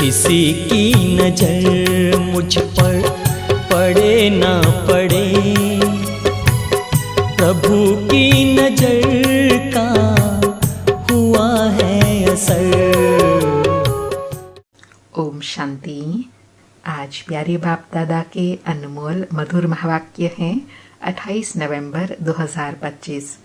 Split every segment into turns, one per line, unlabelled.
किसी की नजर मुझ पर पड़े ना पड़े, प्रभु की नजर का हुआ है असर।
ओम शांति। आज प्यारे बाप दादा के अनमोल मधुर महावाक्य हैं 28 नवंबर 2025।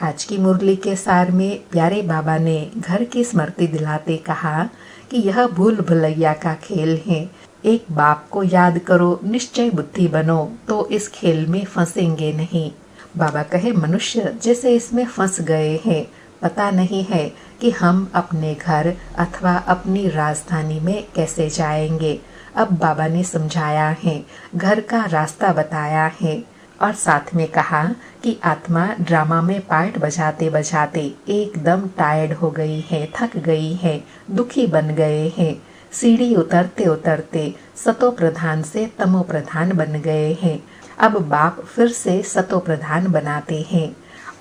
आज की मुरली के सार में प्यारे बाबा ने घर की स्मृति दिलाते कहा कि यह भूल भुलैया का खेल है। एक बाप को याद करो, निश्चय बुद्धि बनो, तो इस खेल में फंसेंगे नहीं। बाबा कहे मनुष्य जैसे इसमें फंस गए हैं, पता नहीं है कि हम अपने घर अथवा अपनी राजधानी में कैसे जाएंगे। अब बाबा ने समझाया है, घर का रास्ता बताया है और साथ में कहा कि आत्मा ड्रामा में पार्ट बजाते बजाते एकदम टायर्ड हो गई है, थक गई है, दुखी बन गए हैं। सीढ़ी उतरते उतरते सतो प्रधान से तमो प्रधान बन गए हैं। अब बाप फिर से सतो प्रधान बनाते हैं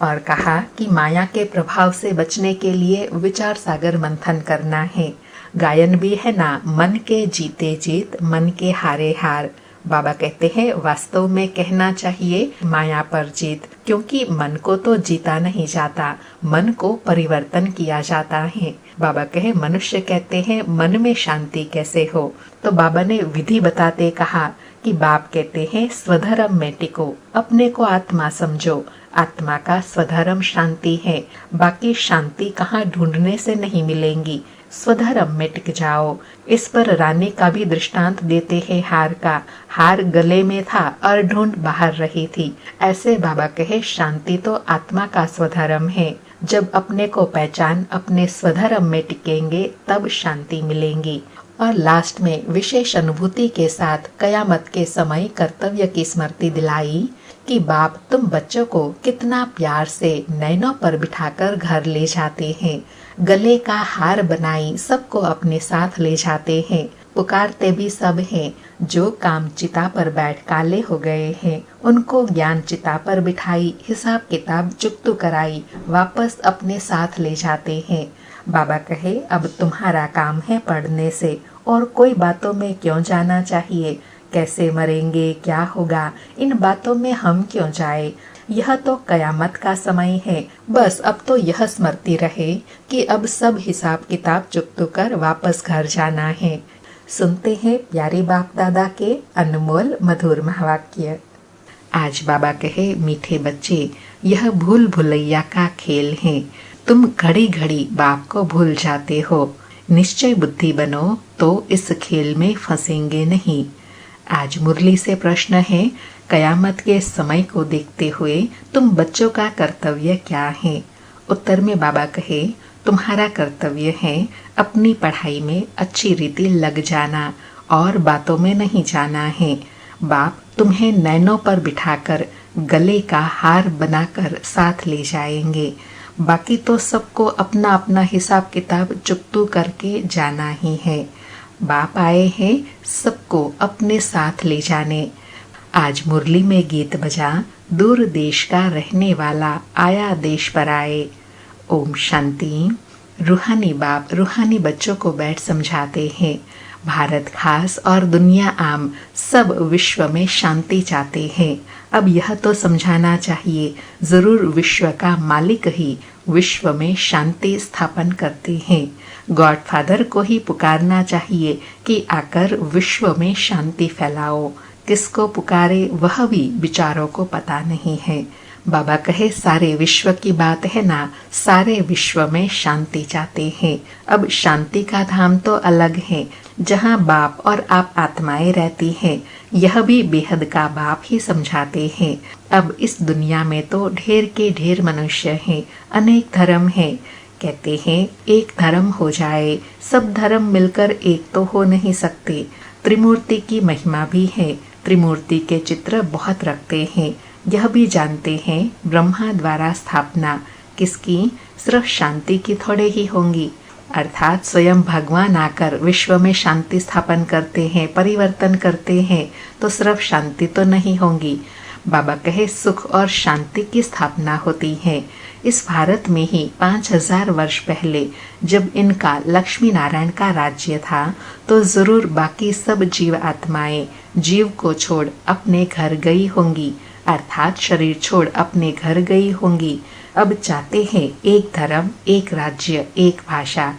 और कहा कि माया के प्रभाव से बचने के लिए विचार सागर मंथन करना है। गायन भी है ना, मन के जीते जीत, मन के हारे हार। बाबा कहते हैं वास्तव में कहना चाहिए माया पर जीत, क्योंकि मन को तो जीता नहीं जाता, मन को परिवर्तन किया जाता है। बाबा कहे मनुष्य कहते हैं मन में शांति कैसे हो, तो बाबा ने विधि बताते कहा कि बाप कहते हैं स्वधर्म में टिको, अपने को आत्मा समझो। आत्मा का स्वधर्म शांति है, बाकी शांति कहाँ ढूंढने से नहीं मिलेंगी, स्वधर्म में टिक जाओ। इस पर रानी का भी दृष्टांत देते हैं हार का। हार गले में था और ढूंढ बाहर रही थी। ऐसे बाबा कहे शांति तो आत्मा का स्वधर्म है। जब अपने को पहचान अपने स्वधर्म में टिकेंगे तब शांति मिलेंगी। और लास्ट में विशेष अनुभूति के साथ कयामत के समय कर्तव्य की स्मृति दिलाई कि बाप तुम बच्चों को कितना प्यार से नैनों पर बिठाकर घर ले जाते हैं, गले का हार बनाई सबको अपने साथ ले जाते हैं। पुकारते भी सब हैं, जो काम चिता पर बैठ काले हो गए हैं उनको ज्ञान चिता पर बिठाई, हिसाब किताब चुकतू कराई, वापस अपने साथ ले जाते हैं। बाबा कहे अब तुम्हारा काम है पढ़ने से, और कोई बातों में क्यों जाना चाहिए। कैसे मरेंगे, क्या होगा, इन बातों में हम क्यों जाए। यह तो कयामत का समय है। बस अब तो यह स्मृति रहे कि अब सब हिसाब किताब चुकतू कर वापस घर जाना है। सुनते हैं प्यारे बाप दादा के अनमोल मधुर महावाक्य। आज बाबा कहे मीठे बच्चे, यह भूल भुलैया का खेल है। तुम घड़ी घड़ी बाप को भूल जाते हो। निश्चय बुद्धि बनो तो इस खेल में फंसेंगे नहीं। आज मुरली से प्रश्न है, कयामत के समय को देखते हुए तुम बच्चों का कर्तव्य क्या है। उत्तर में बाबा कहे तुम्हारा कर्तव्य है अपनी पढ़ाई में अच्छी रीति लग जाना और बातों में नहीं जाना है। बाप तुम्हें नैनों पर बिठाकर गले का हार बनाकर साथ ले जाएंगे। बाकी तो सबको अपना अपना हिसाब किताब चुकतू करके जाना ही है। बाप आए हैं सबको अपने साथ ले जाने। आज मुरली में गीत बजा, दूर देश का रहने वाला आया देश पर आए। ओम शांति। रूहानी बाप रूहानी बच्चों को बैठ समझाते हैं, भारत खास और दुनिया आम सब विश्व में शांति चाहते हैं। अब यह तो समझाना चाहिए, जरूर विश्व का मालिक ही विश्व में शांति स्थापन करते हैं। गॉड फादर को ही पुकारना चाहिए कि आकर विश्व में शांति फैलाओ। किसको पुकारे वह भी विचारों को पता नहीं है। बाबा कहे सारे विश्व की बात है ना, सारे विश्व में शांति चाहते हैं। अब शांति का धाम तो अलग है, जहाँ बाप और आप आत्माएं रहती हैं। यह भी बेहद का बाप ही समझाते हैं। अब इस दुनिया में तो ढेर के ढेर मनुष्य हैं, अनेक धर्म हैं। कहते हैं एक धर्म हो जाए, सब धर्म मिलकर एक तो हो नहीं सकते। त्रिमूर्ति की महिमा भी है, त्रिमूर्ति के चित्र बहुत रखते हैं। यह भी जानते हैं ब्रह्मा द्वारा स्थापना किसकी, सिर्फ शांति की थोड़े ही होंगी। अर्थात स्वयं भगवान आकर विश्व में शांति स्थापन करते हैं, परिवर्तन करते हैं, तो सिर्फ शांति तो नहीं होंगी। बाबा कहे सुख और शांति की स्थापना होती है। इस भारत में ही 5000 वर्ष पहले जब इनका लक्ष्मी नारायण का राज्य था तो जरूर बाकी सब जीव आत्माएं जीव को छोड़ अपने घर गई होंगी, अर्थात शरीर छोड़ अपने घर गई होंगी। अब चाहते हैं एक धर्म, एक राज्य, एक भाषा।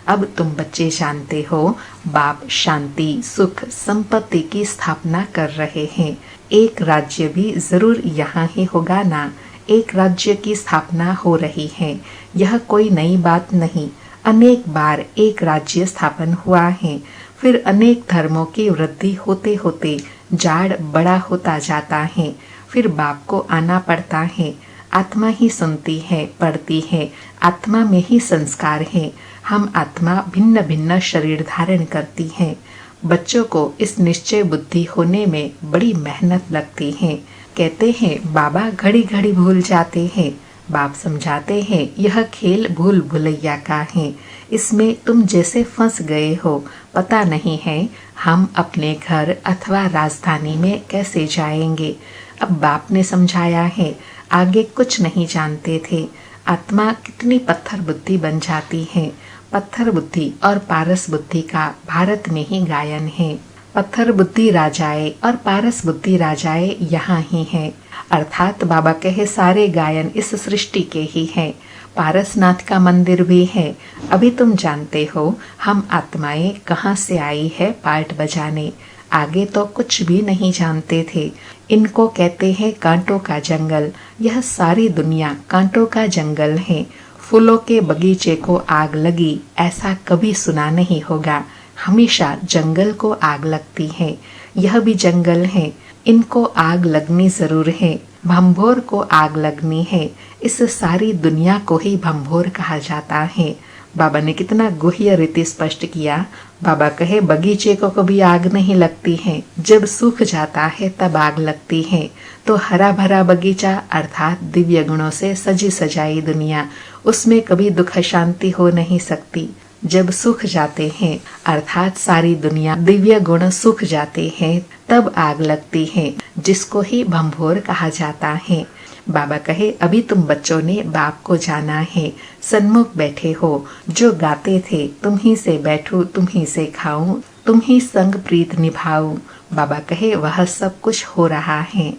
अब तुम बच्चे जानते हो बाप शांति, सुख, संपत्ति की स्थापना कर रहे हैं। एक राज्य भी जरूर यहाँ ही होगा ना। एक राज्य की स्थापना हो रही है, यह कोई नई बात नहीं। अनेक बार एक राज्य स्थापन हुआ है, फिर अनेक धर्मों की वृद्धि होते होते जाड़ बड़ा होता जाता है। फिर बाप को आना पड़ता है। आत्मा ही सुनती है, पढ़ती है, आत्मा में ही संस्कार है। हम आत्मा भिन्न भिन्न शरीर धारण करती है। बच्चों को इस निश्चय बुद्धि होने में बड़ी मेहनत लगती है। कहते हैं बाबा घड़ी घड़ी भूल जाते हैं। बाप समझाते हैं यह खेल भूल भुलैया का है, इसमें तुम जैसे फंस गए हो। पता नहीं है हम अपने घर अथवा राजधानी में कैसे जाएंगे। अब बाप ने समझाया है, आगे कुछ नहीं जानते थे। आत्मा कितनी पत्थर बुद्धि बन जाती है। पत्थर बुद्धि और पारस बुद्धि का भारत में ही गायन है। पत्थर बुद्धि राजाए और पारस बुद्धि राजाए यहाँ ही है। अर्थात बाबा कहे सारे गायन इस सृष्टि के ही हैं। पारसनाथ का मंदिर भी है। अभी तुम जानते हो हम आत्माएं कहाँ से आई है पार्ट बजाने। आगे तो कुछ भी नहीं जानते थे। इनको कहते हैं कांटों का जंगल। यह सारी दुनिया कांटों का जंगल है। फूलों के बगीचे को आग लगी ऐसा कभी सुना नहीं होगा। हमेशा जंगल को आग लगती है। यह भी जंगल है, इनको आग लगनी जरूर है। भंभोर को आग लगनी है। इस सारी दुनिया को ही भंभोर कहा जाता है। बाबा ने कितना गुह्य रीति स्पष्ट किया। बाबा कहे बगीचे को कभी आग नहीं लगती है, जब सूख जाता है तब आग लगती है। तो हरा भरा बगीचा अर्थात दिव्य गुणों से सजी सजाई दुनिया, उसमें कभी दुख शांति हो नहीं सकती। जब सूख जाते हैं अर्थात सारी दुनिया दिव्य गुण सूख जाते हैं तब आग लगती है, जिसको ही भंभोर कहा जाता है। बाबा कहे अभी तुम बच्चों ने बाप को जाना है। सन्मुख बैठे हो, जो गाते थे तुम ही से बैठूं, तुम ही से खाऊं, तुम ही संग प्रीत निभाऊं। बाबा कहे वह सब कुछ हो रहा है।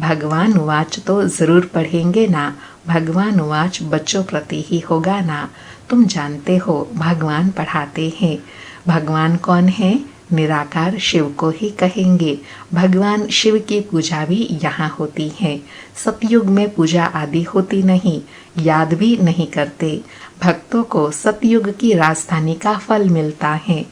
भगवान वाच तो जरूर पढ़ेंगे ना। भगवान वाच बच्चों प्रति ही होगा ना। तुम जानते हो भगवान पढ़ाते हैं। भगवान कौन है? निराकार शिव को ही कहेंगे। भगवान शिव की पूजा भी यहाँ होती है। सतयुग में पूजा आदि होती नहीं, याद भी नहीं करते। भक्तों को सतयुग की राजधानी का फल मिलता है।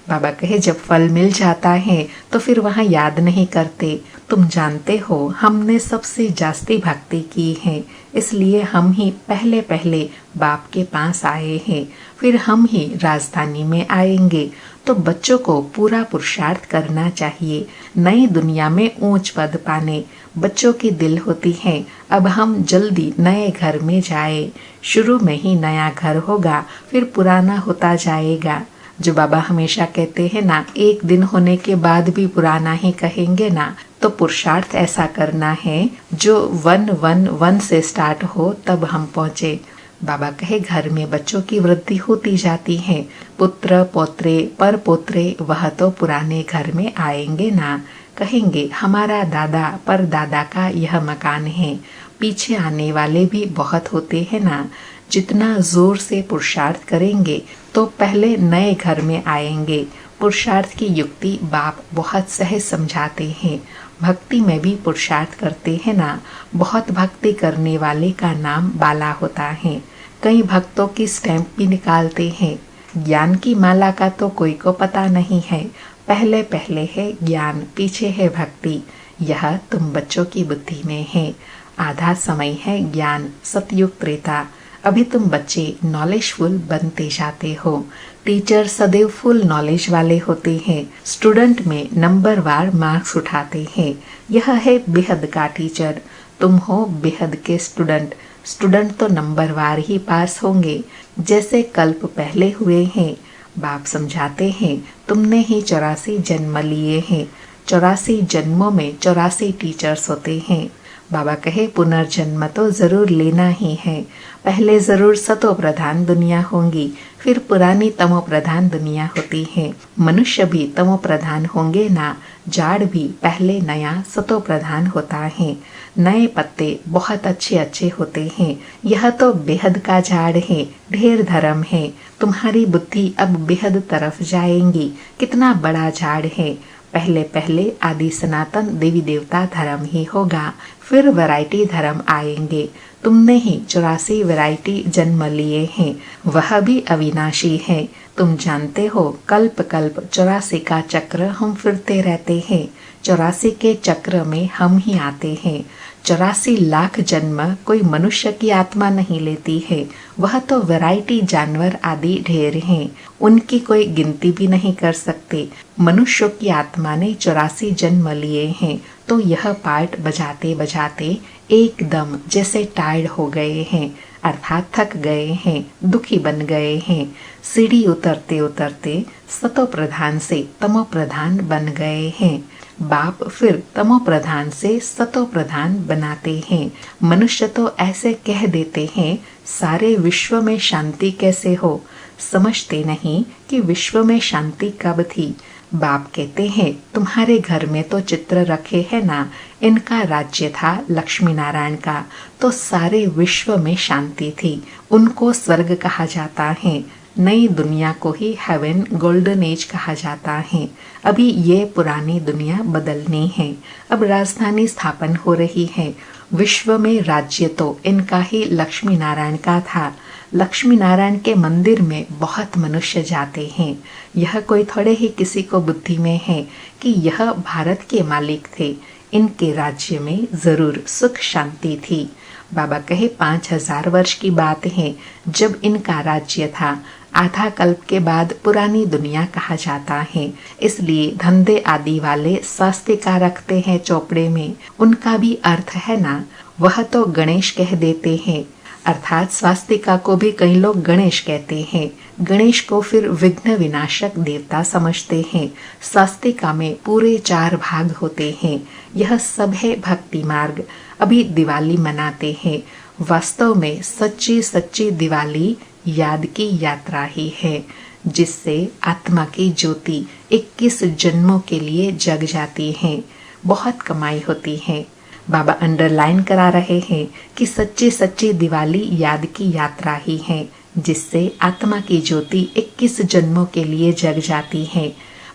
बाबा कहे जब फल मिल जाता है तो फिर वहाँ याद नहीं करते। तुम जानते हो हमने सबसे जास्ती भक्ति की है, इसलिए हम ही पहले पहले बाप के पास आए हैं, फिर हम ही राजधानी में आएंगे। तो बच्चों को पूरा पुरुषार्थ करना चाहिए नई दुनिया में ऊंच पद पाने। बच्चों की दिल होती है अब हम जल्दी नए घर में जाए। शुरू में ही नया घर होगा, फिर पुराना होता जाएगा। जो बाबा हमेशा कहते हैं ना, एक दिन होने के बाद भी पुराना ही कहेंगे ना। तो पुरुषार्थ ऐसा करना है जो 111 से स्टार्ट हो तब हम पहुँचे। बाबा कहे घर में बच्चों की वृद्धि होती जाती है। पुत्र पौत्रे पर पोत्रे वह तो पुराने घर में आएंगे ना। कहेंगे हमारा दादा पर दादा का यह मकान है। पीछे आने वाले भी बहुत होते हैं ना। जितना जोर से पुरुषार्थ करेंगे तो पहले नए घर में आएंगे। पुरुषार्थ की युक्ति बाप बहुत सहज समझाते हैं। भक्ति में भी पुरुषार्थ करते हैं ना। बहुत भक्ति करने वाले का नाम बाला होता है। कई भक्तों की स्टैंप भी निकालते हैं। ज्ञान की माला का तो कोई को पता नहीं है। पहले पहले है ज्ञान, पीछे है भक्ति। यह तुम बच्चों की बुद्धि में है। आधा समय है ज्ञान, सतयुग त्रेता। अभी तुम बच्चे नॉलेजफुल बनते जाते हो। टीचर सदैव फुल नॉलेज वाले होते हैं। स्टूडेंट में नंबर वार मार्क्स उठाते हैं। यह है बेहद का टीचर। तुम हो बेहद के स्टूडेंट। स्टूडेंट तो नंबर वार ही पास होंगे, जैसे कल्प पहले हुए हैं। बाप समझाते हैं तुमने ही 84 जन्म लिए हैं। 84 जन्मों में 84 टीचर्स होते हैं। बाबा कहे पुनर्जन्म तो जरूर लेना ही है। पहले जरूर सतो प्रधान दुनिया होंगी, फिर पुरानी तमो प्रधान दुनिया होती है। मनुष्य भी तमो प्रधान होंगे ना, झाड़ भी पहले नया सतो प्रधान होता है। नए पत्ते बहुत अच्छे अच्छे होते हैं। यह तो बेहद का झाड़ है, ढेर धर्म है। तुम्हारी बुद्धि अब बेहद तरफ जाएंगी। कितना बड़ा झाड़ है। पहले पहले आदि सनातन देवी देवता धर्म ही होगा, फिर वैरायटी धर्म आएंगे। तुमने ही 84 वैरायटी जन्म लिए हैं, वह भी अविनाशी है। तुम जानते हो कल्प कल्प 84 का चक्र हम फिरते रहते हैं। 84 के चक्र में हम ही आते हैं। 84 लाख जन्म कोई मनुष्य की आत्मा नहीं लेती है। वह तो वैरायटी जानवर आदि ढेर हैं, उनकी कोई गिनती भी नहीं कर सकते। मनुष्यों की आत्मा ने 84 जन्म लिए हैं, तो यह पार्ट बजाते बजाते एकदम जैसे टायर्ड हो गए हैं, अर्थात थक गए हैं, दुखी बन गए हैं। सीढ़ी उतरते उतरते सतो प्रधान से तमो प्रधान बन गए हैं। बाप फिर तमो प्रधान से सतो प्रधान बनाते हैं। मनुष्य तो ऐसे कह देते हैं, सारे विश्व में शांति कैसे हो। समझते नहीं कि विश्व में शांति कब थी। बाप कहते हैं, तुम्हारे घर में तो चित्र रखे हैं ना, इनका राज्य था लक्ष्मी नारायण का, तो सारे विश्व में शांति थी। उनको स्वर्ग कहा जाता है। नई दुनिया को ही हेवन गोल्डन एज कहा जाता है। अभी ये पुरानी दुनिया बदलनी है। अब राजधानी स्थापन हो रही है। विश्व में राज्य तो इनका ही लक्ष्मी नारायण का था। लक्ष्मी नारायण के मंदिर में बहुत मनुष्य जाते हैं। यह कोई थोड़े ही किसी को बुद्धि में है कि यह भारत के मालिक थे। इनके राज्य में जरूर सुख शांति थी। बाबा कहे 5000 वर्ष की बात है जब इनका राज्य था। आधा कल्प के बाद पुरानी दुनिया कहा जाता है। इसलिए धंधे आदि वाले स्वास्तिका रखते हैं चौपड़े में। उनका भी अर्थ है ना, वह तो गणेश कह देते हैं। अर्थात स्वास्तिका को भी कई लोग गणेश कहते हैं। गणेश को फिर विघ्न विनाशक देवता समझते हैं। स्वास्तिका में पूरे 4 भाग होते हैं। यह सब है भक्ति मार्ग। अभी दिवाली मनाते हैं। वास्तव में सच्ची सच्ची दिवाली याद की यात्रा ही है, जिससे आत्मा की ज्योति 21 जन्मों के लिए जग जाती है। बहुत कमाई होती है। बाबा अंडरलाइन करा रहे हैं कि सच्ची सच्ची दिवाली याद की यात्रा ही है, जिससे आत्मा की ज्योति 21 जन्मों के लिए जग जाती है।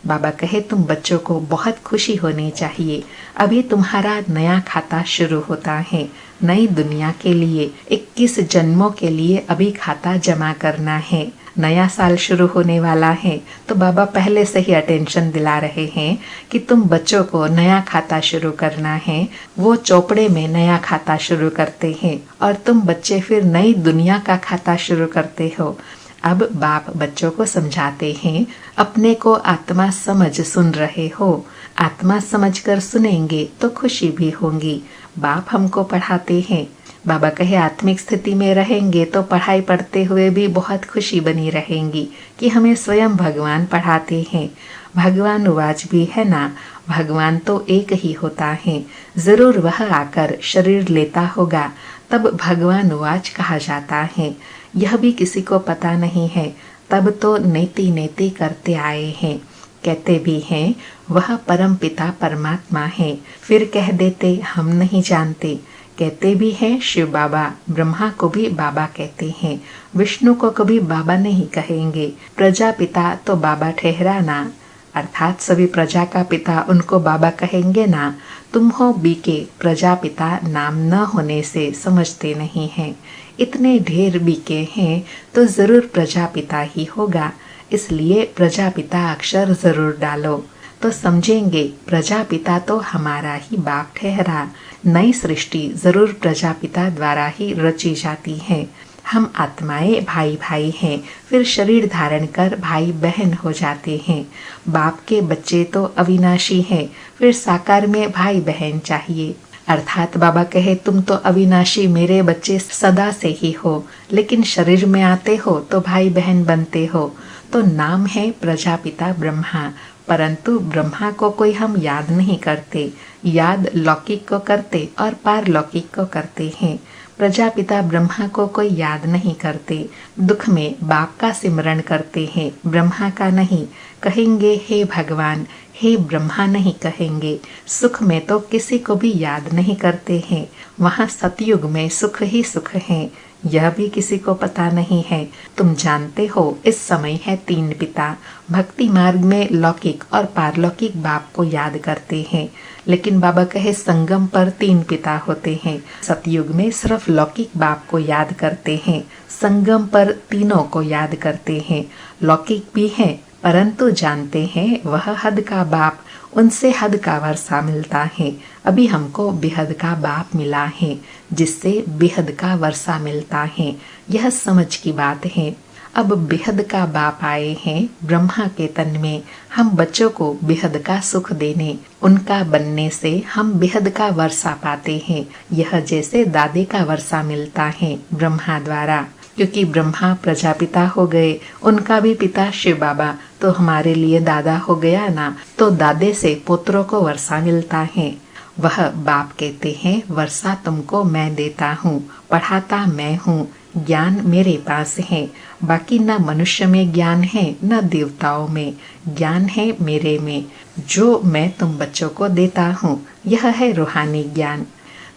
बाबा कहे तुम बच्चों को बहुत खुशी होनी चाहिए। अभी तुम्हारा नया खाता शुरू होता है। नई दुनिया के लिए 21 जन्मों के लिए अभी खाता जमा करना है। नया साल शुरू होने वाला है, तो बाबा पहले से ही अटेंशन दिला रहे हैं कि तुम बच्चों को नया खाता शुरू करना है। वो चौपड़े में नया खाता शुरू करते हैं और तुम बच्चे फिर नई दुनिया का खाता शुरू करते हो। अब बाप बच्चों को समझाते हैं, अपने को आत्मा समझ सुन रहे हो। आत्मा समझकर सुनेंगे तो खुशी भी होंगी। बाप हमको पढ़ाते हैं। बाबा कहे आत्मिक स्थिति में रहेंगे तो पढ़ाई पढ़ते हुए भी बहुत खुशी बनी रहेंगी कि हमें स्वयं भगवान पढ़ाते हैं। भगवान उवाच भी है ना, भगवान तो एक ही होता है। जरूर वह आकर शरीर लेता होगा, तब भगवान उवाच कहा जाता है। यह भी किसी को पता नहीं है। तब तो नेति नेति करते आए हैं। कहते भी हैं वह परम पिता परमात्मा है, फिर कह देते हम नहीं जानते। कहते भी हैं शिव बाबा, ब्रह्मा को भी बाबा कहते हैं, विष्णु को कभी बाबा नहीं कहेंगे। प्रजापिता तो बाबा ठहरा ना, अर्थात सभी प्रजा का पिता उनको बाबा कहेंगे ना। तुम हो बीके, प्रजापिता नाम न होने से समझते नहीं हैं। इतने ढेर बीके हैं तो जरूर प्रजापिता ही होगा, इसलिए प्रजापिता अक्षर जरूर डालो तो समझेंगे प्रजापिता तो हमारा ही बाप ठहरा। नई सृष्टि जरूर प्रजापिता द्वारा ही रची जाती है। हम आत्माएं भाई भाई हैं, फिर शरीर धारण कर भाई बहन हो जाते हैं। बाप के बच्चे तो अविनाशी हैं, फिर साकार में भाई बहन चाहिए। अर्थात बाबा कहे तुम तो अविनाशी मेरे बच्चे सदा से ही हो, लेकिन शरीर में आते हो तो भाई बहन बनते हो। तो नाम है प्रजापिता ब्रह्मा, परंतु ब्रह्मा को कोई हम याद नहीं करते। याद लौकिक को करते और पारलौकिक को करते हैं। प्रजापिता ब्रह्मा को कोई याद नहीं करते। दुख में बाप का सिमरण करते हैं, ब्रह्मा का नहीं। कहेंगे हे भगवान, हे ब्रह्मा नहीं कहेंगे। सुख में तो किसी को भी याद नहीं करते हैं। वहाँ सतयुग में सुख ही सुख है, यह भी किसी को पता नहीं है। तुम जानते हो इस समय है 3 पिता। भक्ति मार्ग में लौकिक और पारलौकिक बाप को याद करते हैं, लेकिन बाबा कहे संगम पर 3 पिता होते हैं। सतयुग में सिर्फ लौकिक बाप को याद करते हैं, संगम पर तीनों को याद करते हैं। लौकिक भी है, परंतु जानते हैं वह हद का बाप, उनसे हद का वर्षा मिलता है। अभी हमको बेहद का बाप मिला है, जिससे बेहद का वर्षा मिलता है। यह समझ की बात है। अब बेहद का बाप आए हैं ब्रह्मा के तन में, हम बच्चों को बेहद का सुख देने, उनका बनने से हम बेहद का वर्षा पाते हैं। यह जैसे दादे का वर्षा मिलता है ब्रह्मा द्वारा, क्योंकि ब्रह्मा प्रजापिता हो गए, उनका भी पिता शिव बाबा, तो हमारे लिए दादा हो गया ना। तो दादे से पुत्रों को वर्षा मिलता है। वह बाप कहते हैं वर्षा तुमको मैं देता हूँ, पढ़ाता मैं हूँ, ज्ञान मेरे पास है। बाकी न मनुष्य में ज्ञान है न देवताओं में, ज्ञान है मेरे में, जो मैं तुम बच्चों को देता हूँ। यह है रूहानी ज्ञान।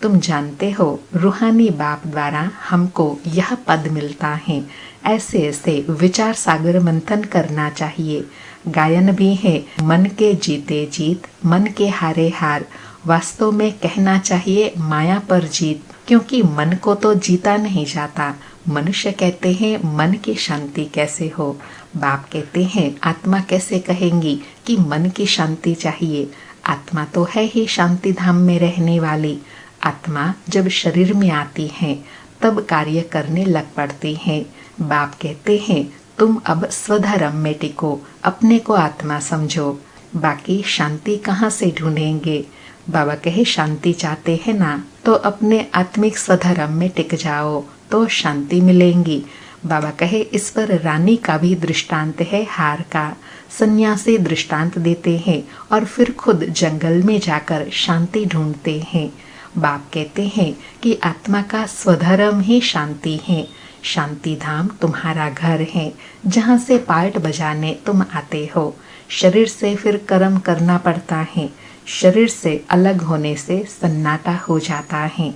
तुम जानते हो रूहानी बाप द्वारा हमको यह पद मिलता है। ऐसे ऐसे विचार सागर मंथन करना चाहिए। गायन भी है, मन के जीते जीत, मन के हारे हार। वास्तव में कहना चाहिए माया पर जीत, क्योंकि मन को तो जीता नहीं जाता। मनुष्य कहते हैं मन की शांति कैसे हो। बाप कहते हैं आत्मा कैसे कहेंगी कि मन की शांति चाहिए। आत्मा तो है ही शांति धाम में रहने वाली। आत्मा जब शरीर में आती है तब कार्य करने लग पड़ती है। बाप कहते हैं तुम अब स्वधर्म में टिको, अपने को आत्मा समझो, बाकी शांति कहाँ से ढूंढेंगे। बाबा कहे शांति चाहते हैं ना, तो अपने आत्मिक स्वधर्म में टिक जाओ तो शांति मिलेंगी। बाबा कहे इस पर रानी का भी दृष्टांत है हार का। सन्यासी दृष्टांत देते हैं और फिर खुद जंगल में जाकर शांति ढूंढते हैं। बाप कहते हैं कि आत्मा का स्वधर्म ही शांति है। शांति धाम तुम्हारा घर है, जहाँ से पार्ट बजाने तुम आते हो। शरीर से फिर कर्म करना पड़ता है। शरीर से अलग होने से सन्नाटा हो जाता है।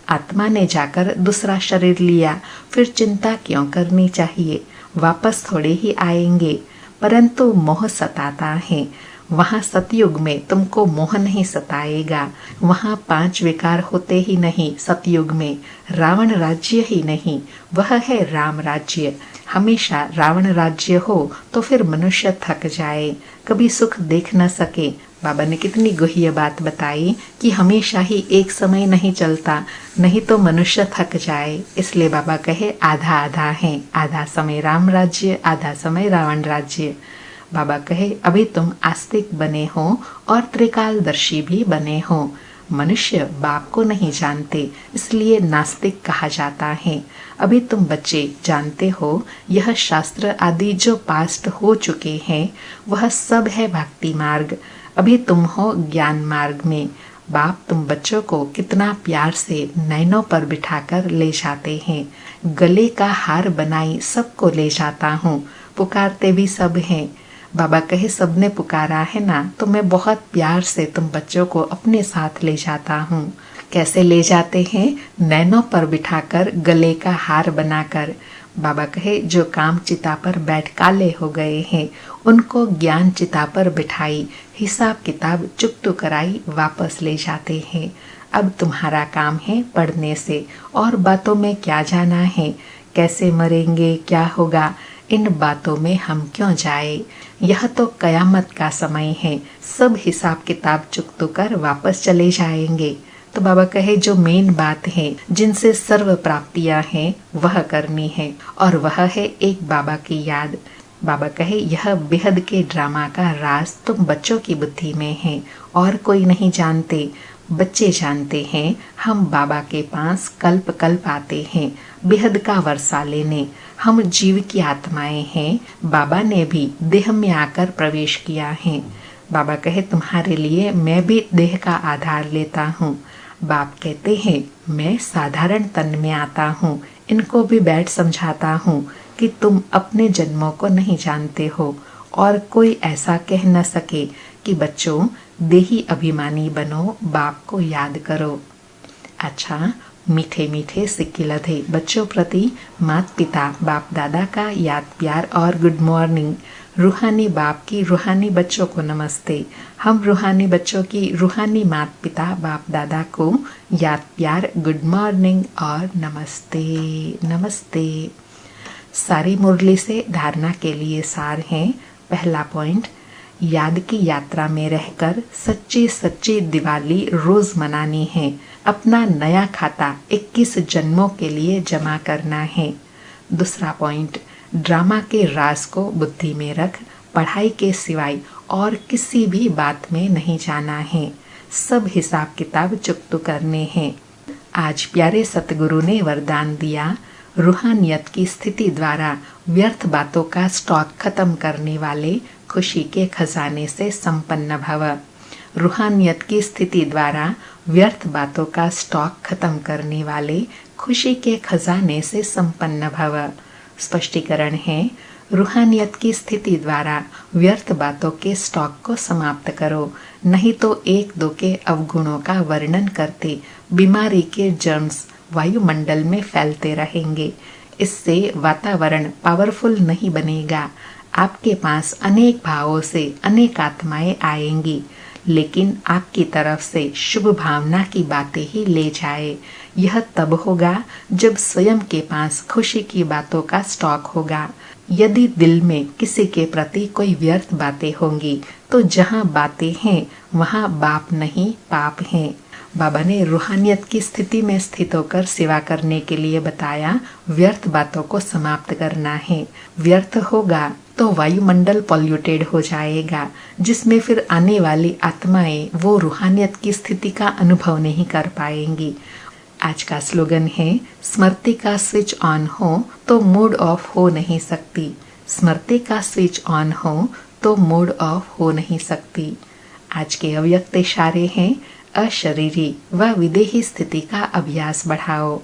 आत्मा ने जाकर दूसरा शरीर लिया, फिर चिंता क्यों करनी चाहिए, वापस थोड़े ही आएंगे। परंतु मोह सताता है। वहाँ सतयुग में तुमको मोह नहीं सताएगा। वहाँ 5 विकार होते ही नहीं। सतयुग में रावण राज्य ही नहीं, वह है राम राज्य। हमेशा रावण राज्य हो तो फिर मनुष्य थक जाए, कभी सुख देख न सके। बाबा ने कितनी गुह्य बात बताई कि हमेशा ही एक समय नहीं चलता, नहीं तो मनुष्य थक जाए। इसलिए बाबा कहे आधा आधा है, आधा समय राम राज्य, आधा समय रावण राज्य। बाबा कहे अभी तुम आस्तिक बने हो और त्रिकालदर्शी भी बने हो। मनुष्य बाप को नहीं जानते, इसलिए नास्तिक कहा जाता है। अभी तुम बच्चे जानते हो यह शास्त्र आदि जो पास्ट हो चुके हैं वह सब है भक्ति मार्ग। अभी तुम हो ज्ञान मार्ग में। बाप तुम बच्चों को कितना प्यार से नैनों पर बिठाकर ले जाते हैं। गले का हार बनाई सबको ले जाता हूँ, पुकारते भी सब हैं। बाबा कहे सबने पुकारा है ना, तो मैं बहुत प्यार से तुम बच्चों को अपने साथ ले जाता हूँ। कैसे ले जाते हैं? नैनों पर बिठाकर, गले का हार बनाकर। बाबा कहे जो काम चिता पर बैठ काले हो गए हैं उनको ज्ञान चिता पर बिठाई, हिसाब किताब चुकतू कराई, वापस ले जाते हैं। अब तुम्हारा काम है पढ़ने से, और बातों में क्या जाना है। कैसे मरेंगे, क्या होगा, इन बातों में हम क्यों जाए। यह तो कयामत का समय है, सब हिसाब किताब चुकतू कर वापस चले जाएंगे। तो बाबा कहे जो मेन बात है, जिनसे सर्व प्राप्तियां हैं, वह करनी है, और वह है एक बाबा की याद। बाबा कहे यह बेहद के ड्रामा का राज तुम बच्चों की बुद्धि में है और कोई नहीं जानते। बच्चे जानते हैं हम बाबा के पास कल्प कल्प आते हैं बेहद का वर्षा लेने। हम जीव की आत्माएं हैं, बाबा ने भी देह में आकर प्रवेश किया है। बाबा कहे तुम्हारे लिए मैं भी देह का आधार लेता हूँ। बाप कहते हैं मैं साधारण तन में आता हूँ, इनको भी बैठ समझाता हूँ कि तुम अपने जन्मों को नहीं जानते हो और कोई ऐसा कह न सके कि बच्चों देही अभिमानी बनो, बाप को याद करो। अच्छा, मीठे मीठे सिक्के लधे बच्चों प्रति माता पिता बाप दादा का याद प्यार और गुड मॉर्निंग। रूहानी बाप की रूहानी बच्चों को नमस्ते। हम रूहानी बच्चों की रूहानी माता पिता बाप दादा को याद प्यार गुड मॉर्निंग और नमस्ते नमस्ते। सारी मुरली से धारणा के लिए सार है। पहला पॉइंट, याद की यात्रा में रहकर सच्ची सच्ची दिवाली रोज मनानी है। अपना नया खाता 21 जन्मों के लिए जमा करना है। दूसरा पॉइंट, ड्रामा के राज को बुद्धि में रख पढ़ाई के सिवाय और किसी भी बात में नहीं जाना है। सब हिसाब किताब चुकता करने हैं। आज प्यारे सतगुरु ने वरदान दिया, रूहानियत की स्थिति द्वारा व्यर्थ बातों का स्टॉक खत्म करने वाले खुशी के खजाने से संपन्न भव। रूहानियत की स्थिति द्वारा व्यर्थ बातों का स्टॉक खत्म करने वाले खुशी के खजाने से संपन्न भव। स्पष्टीकरण है, रूहानियत की स्थिति द्वारा व्यर्थ बातों के स्टॉक को समाप्त करो, नहीं तो एक दो के अवगुणों का वर्णन करते बीमारी के जर्म्स वायुमंडल में फैलते रहेंगे। इससे वातावरण पावरफुल नहीं बनेगा। आपके पास अनेक भावों से अनेक आत्माएं आएंगी, लेकिन आपकी तरफ से शुभ भावना की बातें ही ले जाए। यह तब होगा जब स्वयं के पास खुशी की बातों का स्टॉक होगा। यदि दिल में किसी के प्रति कोई व्यर्थ बातें होंगी तो जहाँ बातें हैं वहाँ बाप नहीं पाप हैं। बाबा ने रूहानियत की स्थिति में स्थित होकर सेवा करने के लिए बताया, व्यर्थ बातों को समाप्त करना है। व्यर्थ होगा तो वायुमंडल पॉल्यूटेड हो जाएगा, जिसमें फिर आने वाली आत्माएं वो रूहानियत की स्थिति का अनुभव नहीं कर पाएंगी। आज का स्लोगन है, स्मृति का स्विच ऑन हो तो मूड ऑफ हो नहीं सकती। स्मृति का स्विच ऑन हो तो मूड ऑफ हो नहीं सकती। आज के अव्यक्त इशारे हैं, अशरीरी व विदेही स्थिति का अभ्यास बढ़ाओ।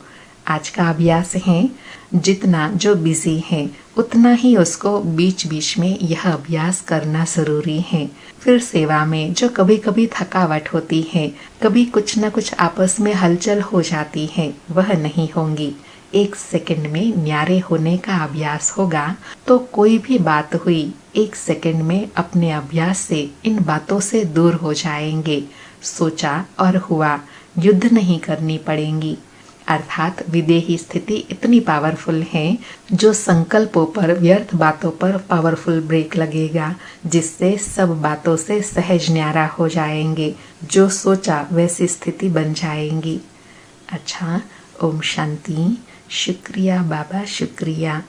आज का अभ्यास है, जितना जो बिजी है उतना ही उसको बीच बीच में यह अभ्यास करना जरूरी है। फिर सेवा में जो कभी कभी थकावट होती है, कभी कुछ न कुछ आपस में हलचल हो जाती है, वह नहीं होंगी। 1 सेकंड में न्यारे होने का अभ्यास होगा तो कोई भी बात हुई 1 सेकंड में अपने अभ्यास से इन बातों से दूर हो जाएंगे। सोचा और हुआ, युद्ध नहीं करनी पड़ेंगी। अर्थात विदेही स्थिति इतनी पावरफुल है जो संकल्पों पर व्यर्थ बातों पर पावरफुल ब्रेक लगेगा, जिससे सब बातों से सहज न्यारा हो जाएंगे। जो सोचा वैसी स्थिति बन जाएंगी। अच्छा, ओम शांति। शुक्रिया बाबा, शुक्रिया।